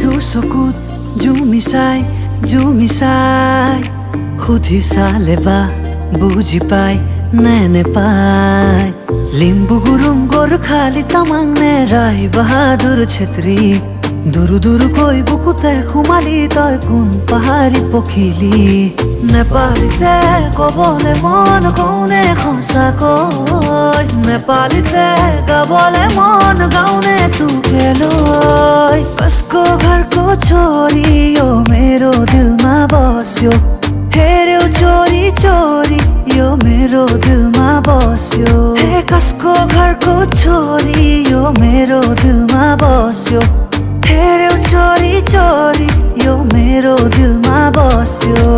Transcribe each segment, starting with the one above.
চকুত জুমি চাই সুধি চালে বা বুজি পাই নে নেপায় লিম্বু গুৰুম গোৰ্খালী তামাং নে ৰাই বাহাদুৰ ছেত্ৰী দুৰু দুৰুকৈ বুকুতে সোমালি তই কোন পাহাৰী পখিলি নেপালীতে কবলে মন কওনে সঁচাকৈ নেপালীতে গাবলে মন গাउने तुके লৈ कसको घरको छोरी यो मेरो दिलमा बस्यो हेर्यो चोरी चोरी यो मेरो दिलमा बस्यो हे कसको घरको छोरी यो मेरो दिलमा बस्यो हेर्यो चोरी चोरी यो मेरो दिलमा बस्यो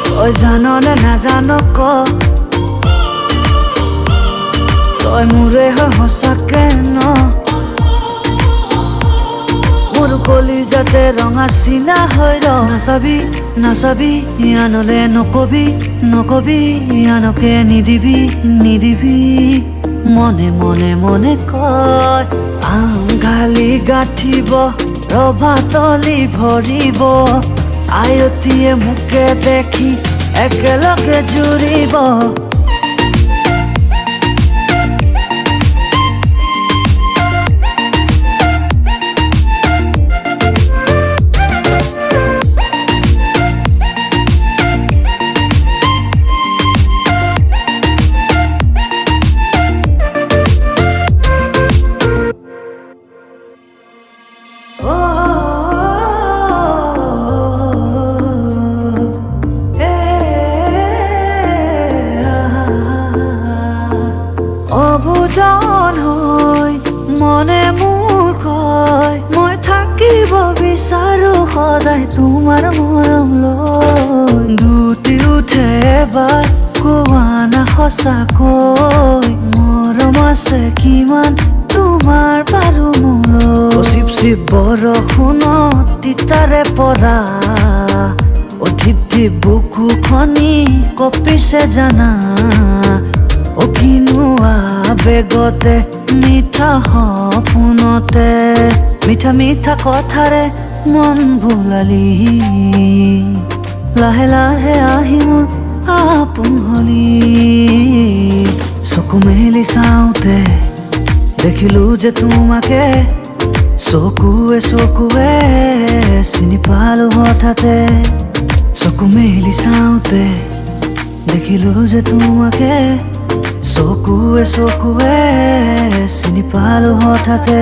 तै जान ने नाजान क तै मोरे सँचाके न मोर कलिजाते रঙা চিনা হৈ নাচাবি আনলে নকবি আনকে নিদিবি মনে মনে মনে কয় আঙালি গাঁঠিব ৰভাতলি ভৰিব আয়তিয়ে মোকে দেখি একেলগে জুৰিব অবুজন হৈ মনে মোৰ কয় মই থাকিব বিচাৰো সদায় তোমাৰ মৰম লৈ দুটি উঠে এবাৰ কোৱা না সঁচাকৈ মৰম আছে কিমান তোমাৰ বাৰু মোলৈ চিপ বৰষুণত তিতাৰে পৰা অধিপ বুকু খনি কপিছে জানা ও কিনুৱা বেগতে মিঠা সপোনতে মিঠা কথাৰে মন ভুলালি লাহে লাহে আহি মোৰ আপোন হলি চকু মেলি চাওঁতে দেখিলো যে তোমাকে চকুৱে চিনি পালো হঠাতে চকু মেলি চাওঁতে দেখিলো যে তোমাকে চকুৱে চিনি পালো হঠাতে